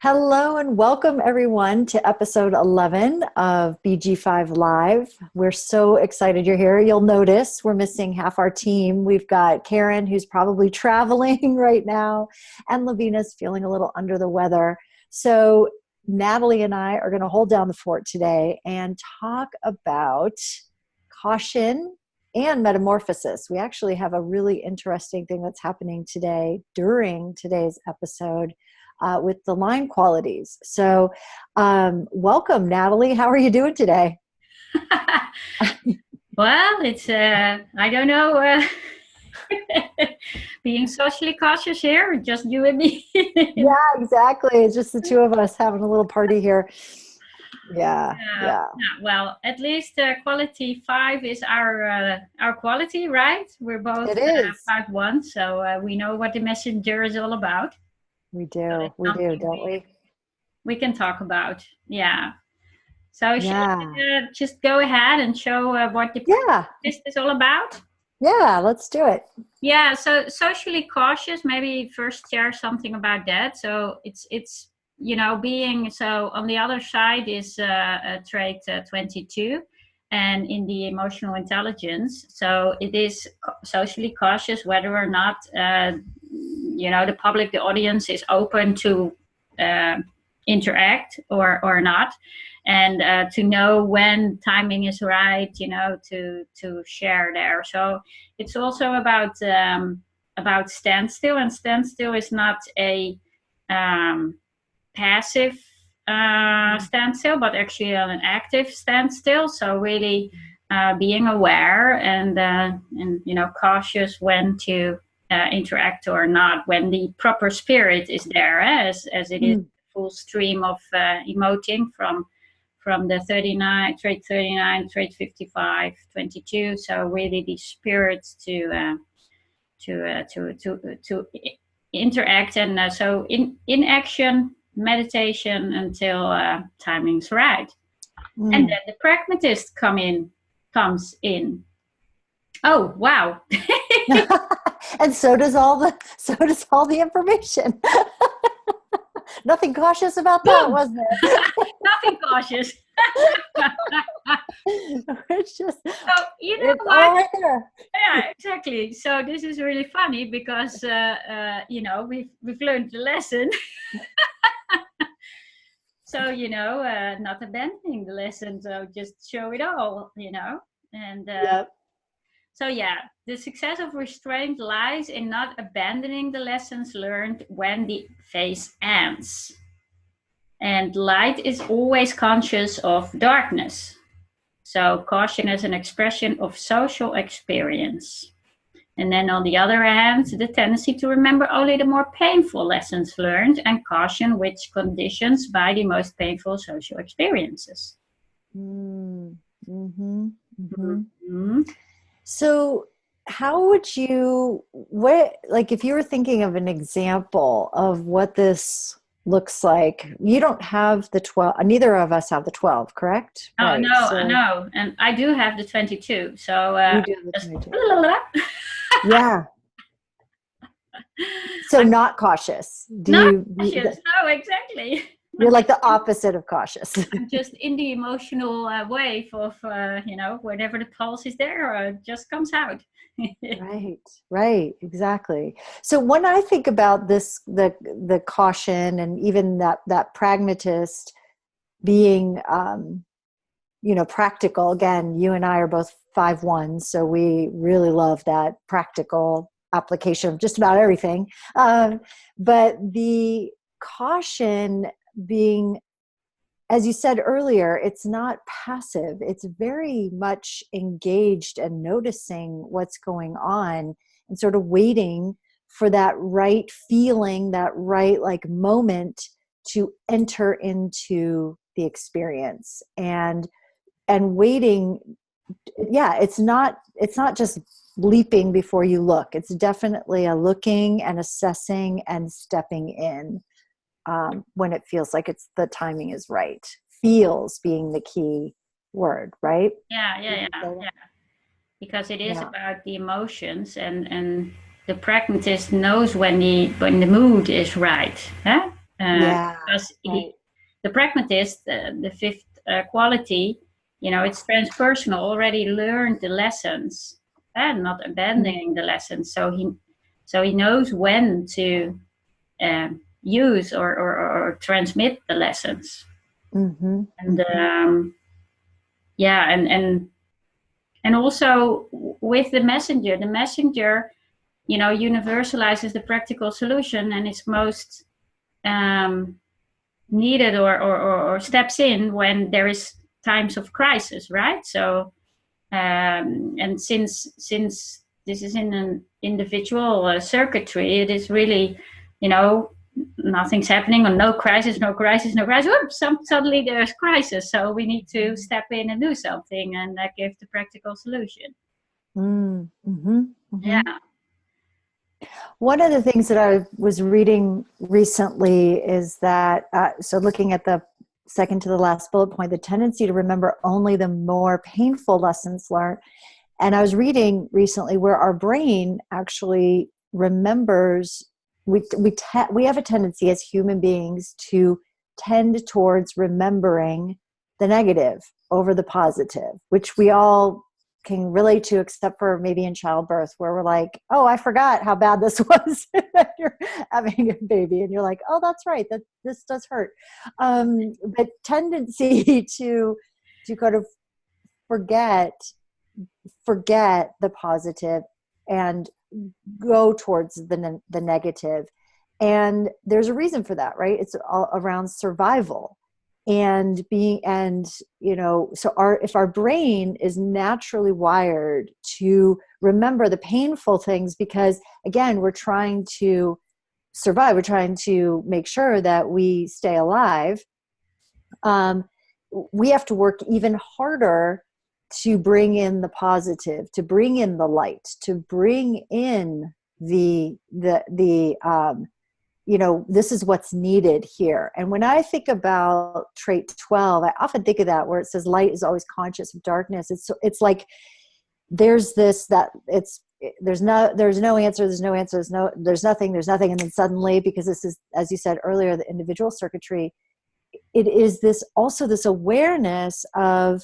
Hello and welcome everyone to episode 11 of BG5 Live. We're so excited you're here. You'll notice we're missing half our team. We've got Karen, who's probably traveling right now, and Lavina's feeling a little under the weather. So Natalie and I are going to hold down the fort today and talk about caution and metamorphosis. We actually have a really interesting thing that's happening today during today's episode with the line qualities. So welcome, Natalie. How are you doing today? Well, it's, I don't know, being socially cautious here, just you and me. Yeah, exactly. It's just the two of us having a little party here. Yeah. Well, at least quality 5 is our quality, right? We're both It is. 5-1, so we know what the messenger is all about. We So do. We do, don't we? We can talk about. Yeah. So shall Yeah. we just go ahead and show what the list is all about? Yeah, let's do it. Yeah, so socially cautious, maybe first share something about that. So it's being, so on the other side is trait 22, and in the emotional intelligence. So it is socially cautious whether or not the public, the audience is open to interact or not, and to know when timing is right, to share there. So it's also about standstill, and standstill is not a passive standstill, but actually an active standstill. So really being aware and cautious when to interact or not, when the proper spirit is there, as it is full stream of emoting from the 39, trait 39, trait 55, 22. So really the spirits to interact, and so in action, meditation until timing's right. And then the pragmatist comes in. Oh wow. And so does all the information. Nothing cautious about that, was there? Nothing cautious. It's just, so it's all right there. Yeah, exactly. So this is really funny because we've learned the lesson. So not abandoning the lesson, so just show it all, and Yep. So yeah, the success of restraint lies in not abandoning the lessons learned when the phase ends. And light is always conscious of darkness. So caution is an expression of social experience. And then on the other hand, the tendency to remember only the more painful lessons learned, and caution which conditions by the most painful social experiences. So how would you, if you were thinking of an example of what this looks like, you don't have the 12, neither of us have the 12, correct? Oh, right. No. And I do have the 22. So, you do have the 22. Yeah. So not cautious. Cautious. No, exactly. You're like the opposite of cautious. I'm just in the emotional wave of, whenever the pulse is there, just comes out. Right, exactly. So when I think about this, the caution, and even that pragmatist being, practical. Again, you and I are both 5-1, so we really love that practical application of just about everything. But the caution being, as you said earlier, it's not passive. It's very much engaged and noticing what's going on and sort of waiting for that right feeling, that right moment to enter into the experience and waiting. Yeah, it's not just leaping before you look. It's definitely a looking and assessing and stepping in. When it feels like the timing is right. Feels being the key word, right? Yeah. Because it is about the emotions, and the pragmatist knows when the mood is right. Huh? Yeah. Because Right. the pragmatist, the fifth quality, it's transpersonal, already learned the lessons and not Mm-hmm. abandoning the lessons. So he knows when to use or transmit the lessons. Mm-hmm. And Mm-hmm. yeah, and also with the messenger, universalizes the practical solution, and it's most um, needed or steps in when there is times of crisis, right? So and since this is in an individual circuitry, it is really, you know, nothing's happening, or no crisis, no crisis, no crisis. Oops, suddenly there's crisis, so we need to step in and do something and give the practical solution. Mm-hmm. Mm-hmm. Yeah. One of the things that I was reading recently is that, so looking at the second to the last bullet point, the tendency to remember only the more painful lessons learned. And I was reading recently where our brain actually remembers, we have a tendency as human beings to tend towards remembering the negative over the positive, which we all can relate to, except for maybe in childbirth, where we're like, oh, I forgot how bad this was. You're having a baby and you're like, oh, that's right, that this does hurt. But tendency to kind of forget the positive and go towards the negative. And there's a reason for that, right? It's all around survival and being, and so if our brain is naturally wired to remember the painful things, because again, we're trying to survive, we're trying to make sure that we stay alive, um, we have to work even harder to bring in the positive, to bring in the light, to bring in this is what's needed here. And when I think about trait 12, I often think of that where it says light is always conscious of darkness. It's like there's this, that it's, there's no answer, there's nothing, and then suddenly, because this is, as you said earlier, the individual circuitry, it is this also this awareness of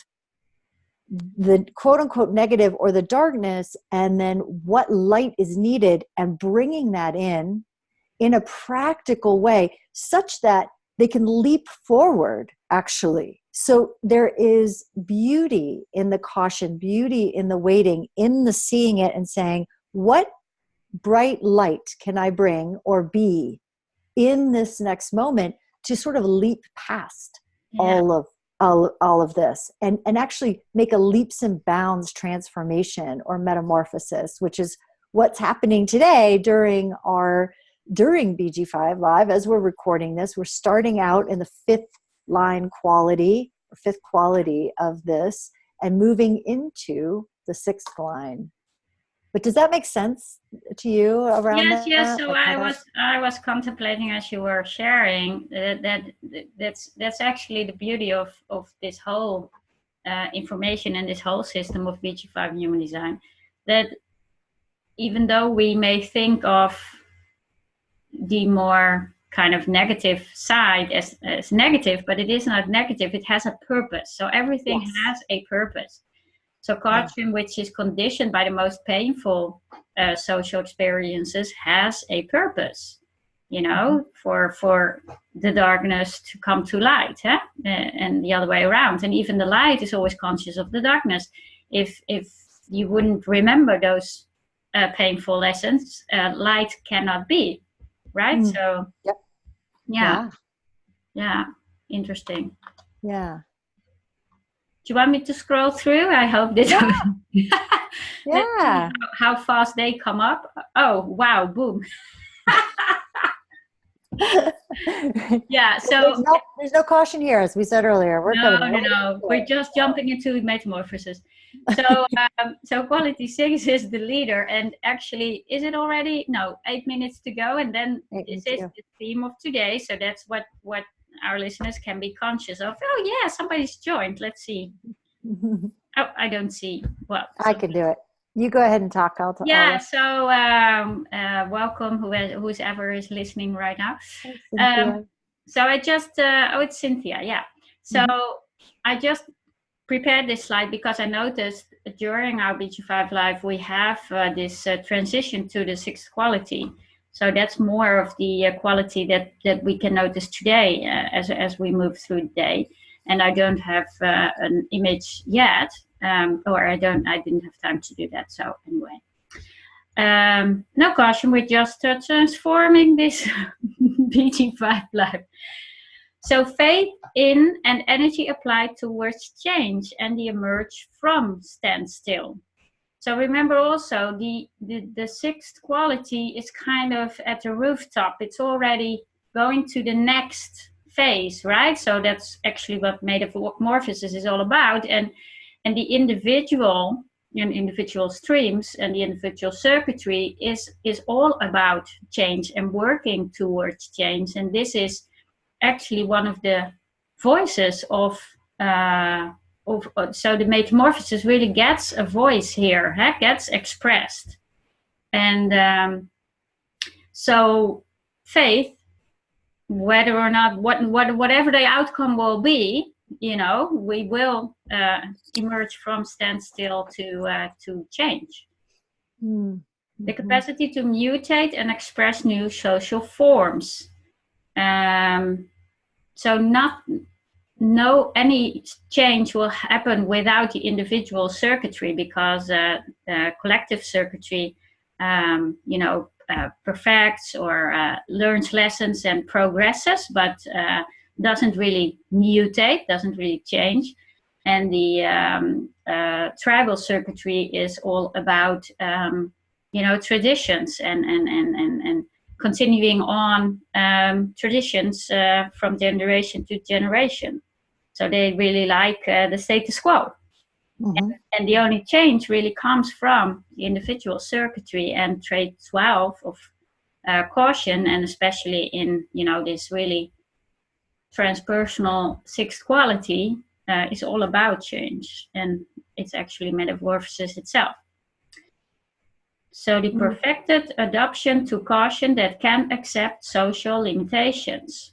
the quote unquote negative or the darkness, and then what light is needed, and bringing that in a practical way such that they can leap forward, actually. So there is beauty in the caution, beauty in the waiting, in the seeing it and saying, what bright light can I bring or be in this next moment to sort of leap past Yeah. all of this, and actually make a leaps and bounds transformation or metamorphosis, which is what's happening today during BG5 Live. As we're recording this, we're starting out in the fifth quality of this and moving into the sixth line. But does that make sense to you around Yes. that? So Like how I was contemplating as you were sharing that's actually the beauty of this whole information and this whole system of BG5 human design. That even though we may think of the more kind of negative side as negative, but it is not negative. It has a purpose. So everything Yes. has a purpose. So Yeah. culture, which is conditioned by the most painful social experiences, has a purpose. For the darkness to come to light, and the other way around. And even the light is always conscious of the darkness. If you wouldn't remember those painful lessons, light cannot be, right? Mm. So Yep. yeah, Yeah. interesting. Yeah. Do you want me to scroll through? I hope this. Yeah. Let's see Yeah. how fast they come up. Oh, wow, boom. Yeah, There's so no caution here, as we said earlier. We're no, coming no, right no. into We're it. just jumping into metamorphosis. So quality 6 is the leader, and actually, is it already? No, 8 minutes to go, and then this is the theme of today. So that's what our listeners can be conscious of. Oh yeah, somebody's joined. Let's see. Oh, I don't see. Well, I can do it. You go ahead and talk. yeah. So welcome, whoever is listening right now. Hey, Um, Cynthia. So I just, it's Cynthia, yeah. So I just prepared this slide because I noticed during our BG5 Live, we have this transition to the sixth quality. So that's more of the quality that we can notice today as we move through the day. And I don't have an image yet, or I didn't have time to do that. So anyway. No caution, we're just transforming this BG5 Live. So faith in and energy applied towards change and the emerge from standstill. So remember also the sixth quality is kind of at the rooftop. It's already going to the next phase, right? So that's actually what metamorphosis is all about. And the individual and individual streams and the individual circuitry is all about change and working towards change. And this is actually one of the voices of so the metamorphosis really gets a voice here, gets expressed. And so faith, whether or not whatever the outcome will be, we will emerge from standstill to change. Mm-hmm. The capacity to mutate and express new social forms. So any change will happen without the individual circuitry, because collective circuitry, perfects or learns lessons and progresses, but doesn't really mutate, doesn't really change. And the tribal circuitry is all about traditions and continuing on traditions from generation to generation. So they really like the status quo. Mm-hmm. And the only change really comes from the individual circuitry, and trait 12 of caution, and especially in this really transpersonal sixth quality is all about change, and it's actually metamorphosis itself. So the perfected adoption to caution that can accept social limitations.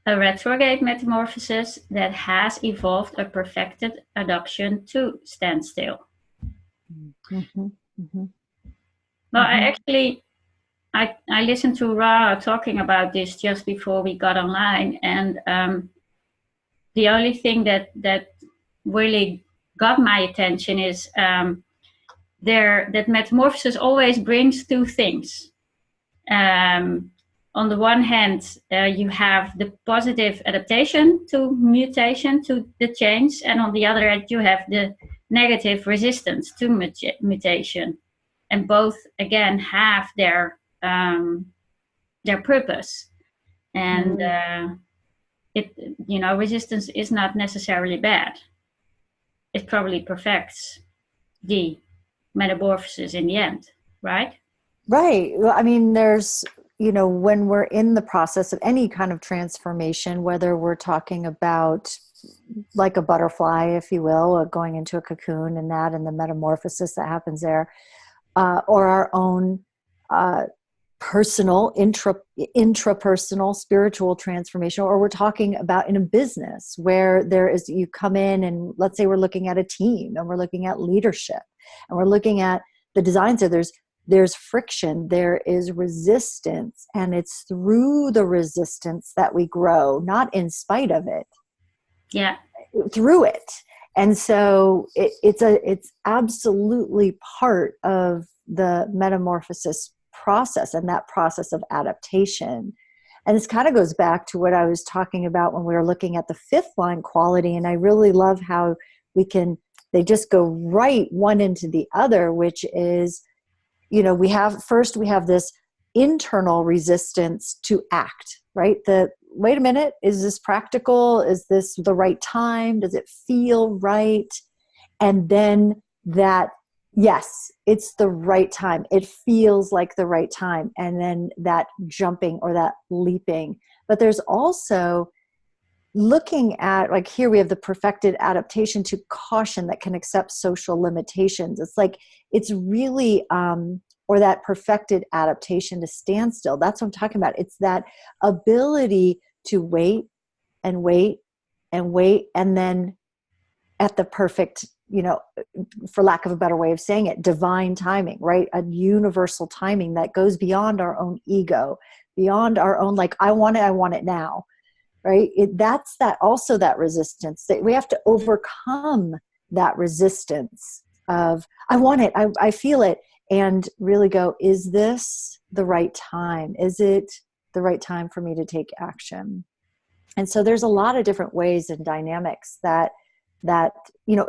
A retrograde metamorphosis that has evolved a perfected adoption to standstill. Mm-hmm. Mm-hmm. Well, I listened to Ra talking about this just before we got online, and the only thing that really got my attention is that metamorphosis always brings two things. On the one hand, you have the positive adaptation to mutation, to the change, and on the other hand, you have the negative resistance to mutation, and both again have their purpose. And resistance is not necessarily bad. It probably perfects the metamorphosis in the end, right? Right. Well, I mean, there's, when we're in the process of any kind of transformation, whether we're talking about like a butterfly, if you will, or going into a cocoon and the metamorphosis that happens there, or our own personal, intrapersonal, spiritual transformation, or we're talking about in a business where you come in and let's say we're looking at a team and we're looking at leadership and we're looking at the design. So there's friction, there is resistance, and it's through the resistance that we grow, not in spite of it. Yeah. Through it. And so it's absolutely part of the metamorphosis process and that process of adaptation. And this kind of goes back to what I was talking about when we were looking at the fifth line quality. And I really love how they just go right one into the other, which is, we have this internal resistance to act, right? Wait a minute, is this practical? Is this the right time? Does it feel right? And then yes, it's the right time. It feels like the right time. And then that jumping or that leaping. But there's also looking at, like here we have the perfected adaptation to caution that can accept social limitations. It's like, it's really or that perfected adaptation to stand still. That's what I'm talking about. It's that ability to wait and wait and wait, and then at the perfect, for lack of a better way of saying it, divine timing, right? A universal timing that goes beyond our own ego, beyond our own, like, I want it now, right? That's that also that resistance that we have to overcome, that resistance of, I want it, I feel it, and really go, is this the right time? Is it the right time for me to take action? And so there's a lot of different ways and dynamics that,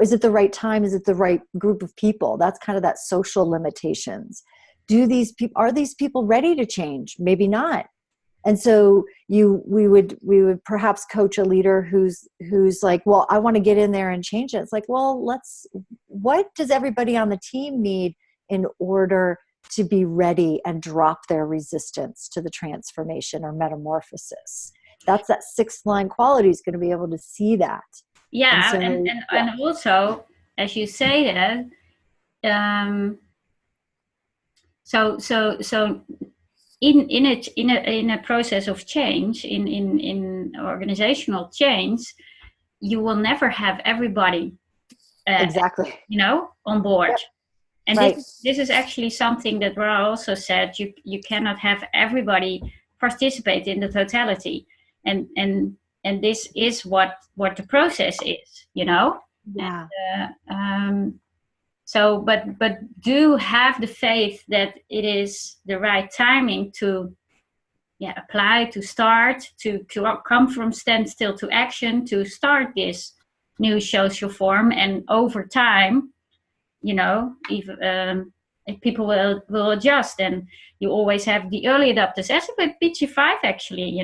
is it the right time? Is it the right group of people? That's kind of that social limitations. Are these people ready to change? Maybe not. And so we would perhaps coach a leader who's like, well, I want to get in there and change it. It's like, well, what does everybody on the team need in order to be ready and drop their resistance to the transformation or metamorphosis? That's that sixth line quality, is going to be able to see that. Yeah, and also, as you say that, so in a process of change, in organizational change, you will never have everybody exactly, on board. Yep. And right. this is actually something that Ra also said. You cannot have everybody participate in the totality, and this is what the process is, Yeah. And, so, but do have the faith that it is the right timing to apply, to start, to come from standstill to action, to start this new social form. And over time, even people will adjust, and you always have the early adopters, as with BG5 actually,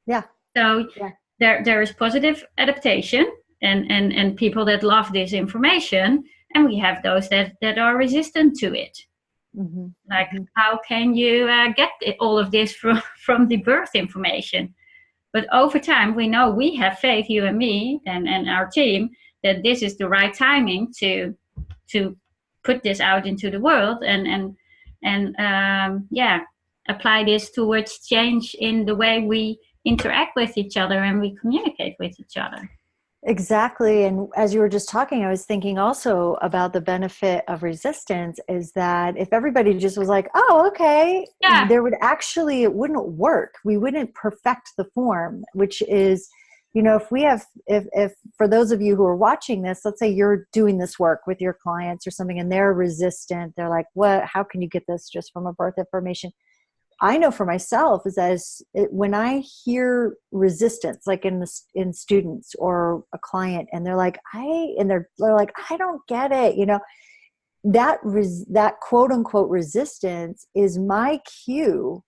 Yeah. So there is positive adaptation and people that love this information, and we have those that are resistant to it. Mm-hmm. Like, how can you get all of this from the birth information? But over time, we know, we have faith, you and me and our team, that this is the right timing to put this out into the world and apply this towards change in the way we interact with each other and we communicate with each other. Exactly. And as you were just talking, I was thinking also about the benefit of resistance, is that if everybody just was like, oh, okay, it wouldn't work. We wouldn't perfect the form, which is, if for those of you who are watching this, let's say you're doing this work with your clients or something, and they're resistant. They're like, how can you get this just from a birth information? I know for myself is when I hear resistance, like in students or a client, and they're like, they're like, I don't get it. That quote unquote resistance is my cue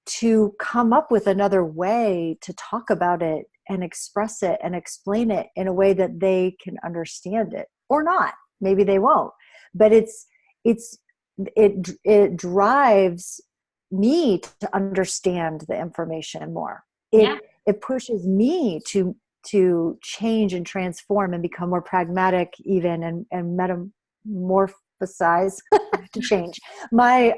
to come up with another way to talk about it and express it and explain it in a way that they can understand it, or not. Maybe they won't, but it drives me to understand the information more. It pushes me to change and transform and become more pragmatic, even, and metamorphosize to change my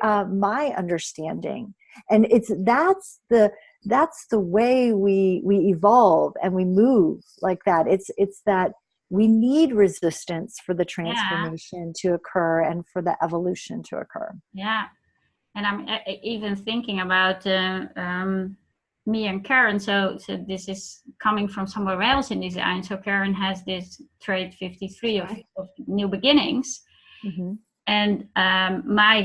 understanding. And that's the way we evolve and we move like that. It's that we need resistance for the transformation to occur and for the evolution to occur. Yeah. And I'm even thinking about me and Karen. So this is coming from somewhere else in design. So Karen has this trait 53 of new beginnings. Mm-hmm. And my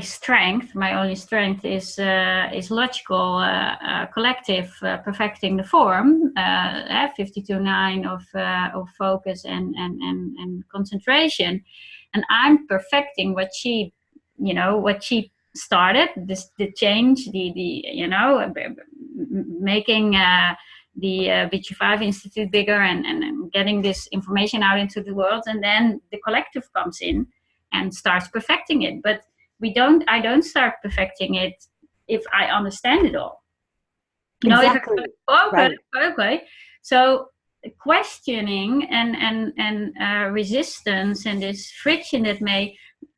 only strength is logical, collective, perfecting the form, 52-9 of focus and concentration. And I'm perfecting what she started, the change, making the BG5 Institute bigger and getting this information out into the world. And then the collective comes in and starts perfecting it. But I don't start perfecting it if I understand it all. Exactly. Okay. So questioning and resistance and this friction that may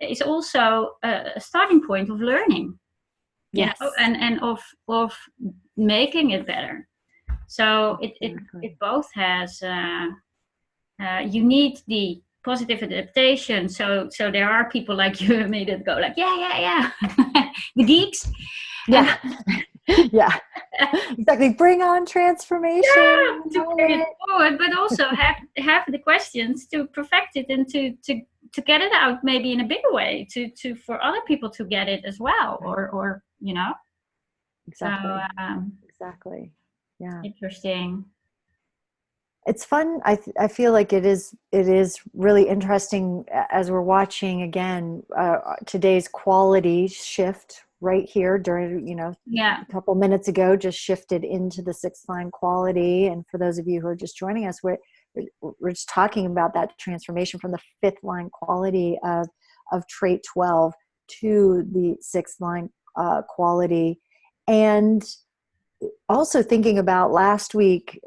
is also a starting point of learning, Yes. and of making it better. So it both has, you need the positive adaptation. So there are people like you and me that go like, yeah, the geeks. Yeah. Yeah. Exactly. Bring on transformation. Yeah, to bring it forward, but also have the questions to perfect it and to get it out maybe in a bigger way to for other people to get it as well, or Exactly. So Exactly. Yeah. interesting. It's fun. I feel like it is really interesting as we're watching again today's quality shift right here during, a couple minutes ago, just shifted into the sixth line quality. And for those of you who are just joining us, we're just talking about that transformation from the fifth line quality of trait 12 to the sixth line quality. And also thinking about last week's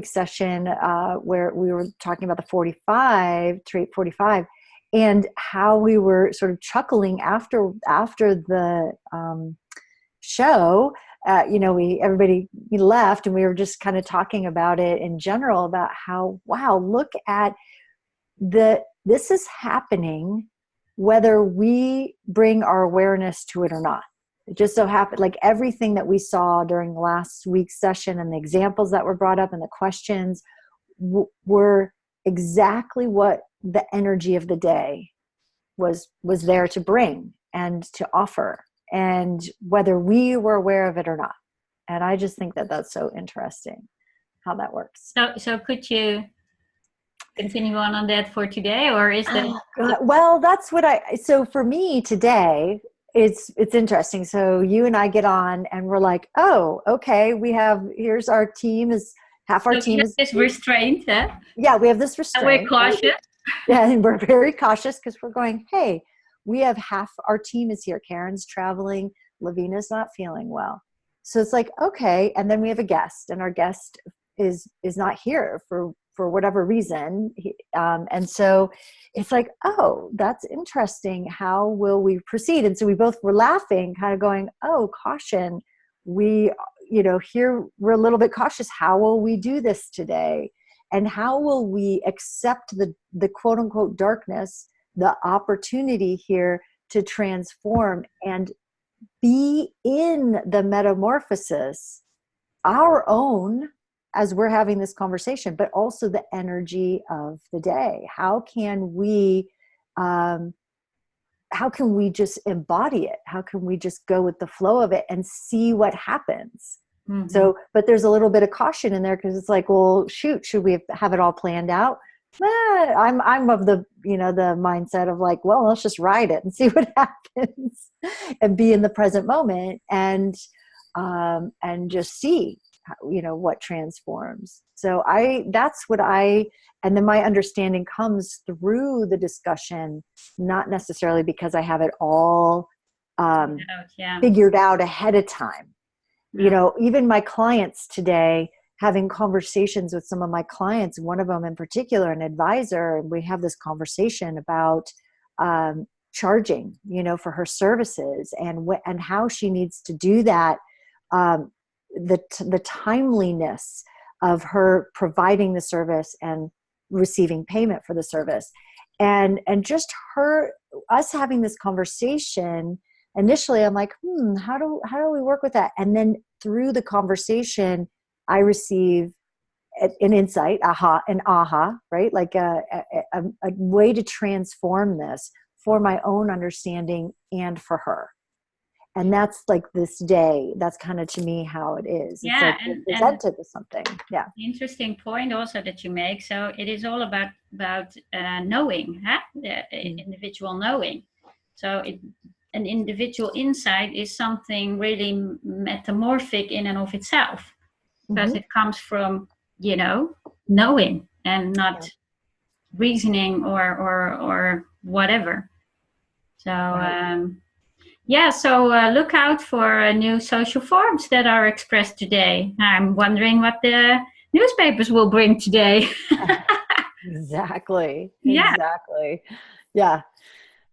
session where we were talking about the trait 45, and how we were sort of chuckling after the show. Everybody left, and we were just kind of talking about it in general, about how, wow, look at this is happening whether we bring our awareness to it or not. It just so happened, like everything that we saw during last week's session and the examples that were brought up and the questions were exactly what the energy of the day was there to bring and to offer, and whether we were aware of it or not. And I just think that that's so interesting how that works. So could you continue on that for today, or is that? Well, that's what so for me today, it's interesting. So you and I get on and we're like, oh, okay, here's our team is half our team is restrained. Huh? Yeah, we have this restraint. And we're cautious. Yeah, and we're very cautious because we're going, hey, we have half our team is here. Karen's traveling. Lavina's not feeling well. So it's like, okay. And then we have a guest, and our guest is not here for whatever reason. And so it's like, oh, that's interesting. How will we proceed? And so we both were laughing, kind of going, oh, caution. Here we're a little bit cautious. How will we do this today? And how will we accept the quote unquote darkness, the opportunity here to transform and be in the metamorphosis, our own, as we're having this conversation, but also the energy of the day? How can we just embody it? How can we just go with the flow of it and see what happens? Mm-hmm. So, but there's a little bit of caution in there, because it's like, well, shoot, should we have it all planned out? I'm of the the mindset of like, well, let's just ride it and see what happens, and be in the present moment, and just see what transforms. So and then my understanding comes through the discussion, not necessarily because I have it all figured out ahead of time. Yeah. Even my clients today, having conversations with some of my clients, one of them in particular, an advisor, and we have this conversation about charging, for her services, and how she needs to do that, the timeliness of her providing the service and receiving payment for the service, and just us having this conversation. Initially, I'm like, how do we work with that? And then through the conversation, I receive an insight, an aha, right? Like a way to transform this for my own understanding and for her. And that's like this day. That's kind of, to me, how it is. Yeah, it's like presented with something. Yeah. Interesting point also that you make. So it is all about knowing, the individual knowing. So an individual insight is something really metamorphic in and of itself, because it comes from knowing and not reasoning or whatever. So so look out for new social forms that are expressed today. I'm wondering what the newspapers will bring today. Exactly. Yeah. Exactly. Yeah.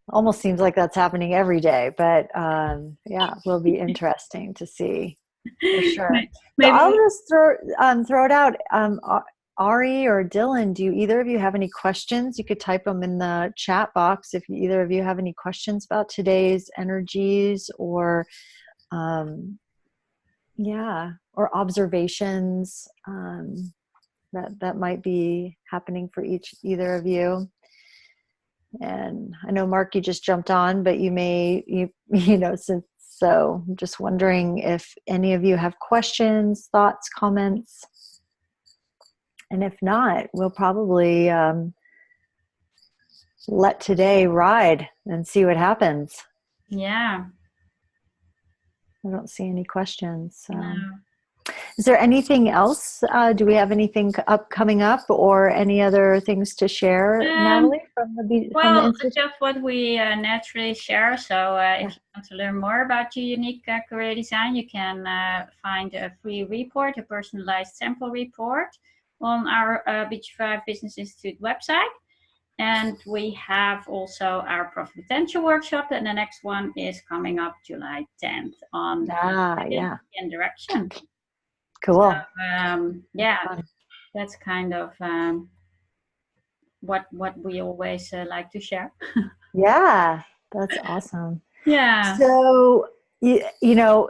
Almost seems like that's happening every day, but yeah, it will be interesting to see for sure. So Maybe I'll we, just throw it out. Ari or Dylan, do either of you have any questions? You could type them in the chat box if either of you have any questions about today's energies or yeah, or observations that might be happening for either of you. And I know Mark, you just jumped on, but you know, so I'm just wondering if any of you have questions, thoughts, comments, and if not, we'll probably let today ride and see what happens. yeah. I don't see any questions. So. No. Is there anything else? Do we have anything coming up, or any other things to share, Um, Natalie, from the Well, institute? just what we naturally share. So, Yeah. if you want to learn more about your unique career design, you can find a free report, a personalized sample report, on our BG5 Business Institute website. And we have also our Profit Potential workshop, and the next one is coming up July 10th on identity Yeah. and direction. So, Cool. yeah, Fun. that's kind of what we always like to share. Yeah, that's awesome. Yeah. So, you know,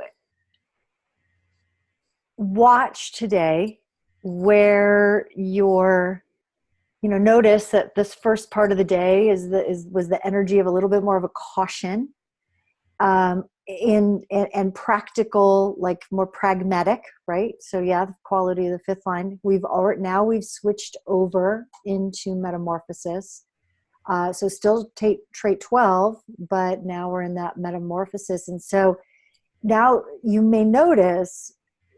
watch today where you're, notice that this first part of the day was the energy of a little bit more of a caution, and practical, like more pragmatic, right? So yeah, the quality of the fifth line. We've switched over into metamorphosis. So still trait 12, but now we're in that metamorphosis. And so now you may notice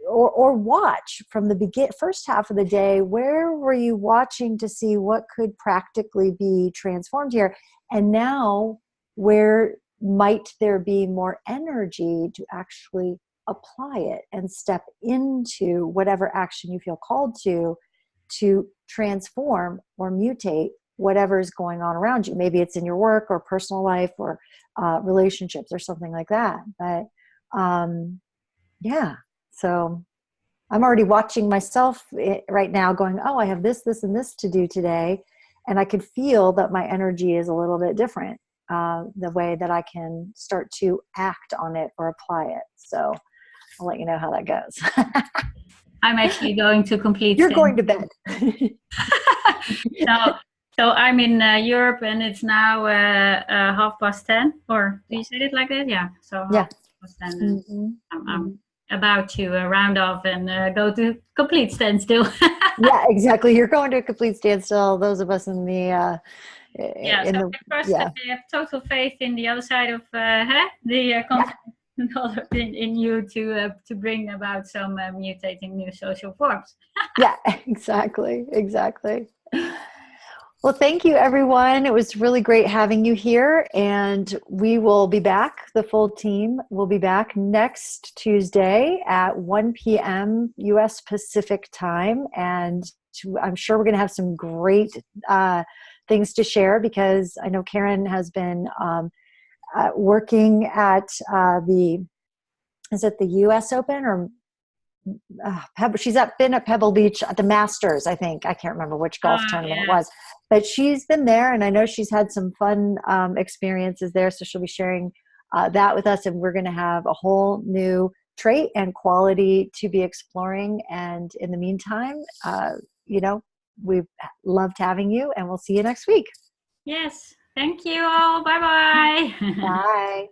or watch from the first half of the day, where were you watching to see what could practically be transformed here? And now where might there be more energy to actually apply it and step into whatever action you feel called to transform or mutate whatever's going on around you. Maybe it's in your work or personal life or relationships or something like that. But yeah, so I'm already watching myself right now going, oh, I have this, this, and this to do today. And I could feel that my energy is a little bit different, the way that I can start to act on it or apply it. So I'll let you know how that goes. I'm actually going to complete. You're going to bed. so, so I'm in Europe, and it's now 10:30. Or do you say it like that? Yeah. So Yeah. 10:30. Mm-hmm. I'm about to round off and go to complete standstill. Yeah, exactly. You're going to a complete standstill. Those of us in the Yeah. So first, I have total faith in the other side of the continent, in you to bring about some mutating new social forms. Yeah, exactly. Well, thank you, everyone. It was really great having you here. And we will be back. The full team will be back next Tuesday at 1 p.m. U.S. Pacific time. And I'm sure we're going to have some great things to share, because I know Karen has been working at is it the U.S. Open or she's been at Pebble Beach at the Masters, I think. I can't remember which golf tournament it was, but she's been there, and I know she's had some fun experiences there. So she'll be sharing that with us, and we're going to have a whole new trait and quality to be exploring. And in the meantime, we've loved having you, and we'll see you next week. Yes. Thank you all. Bye-bye. Bye.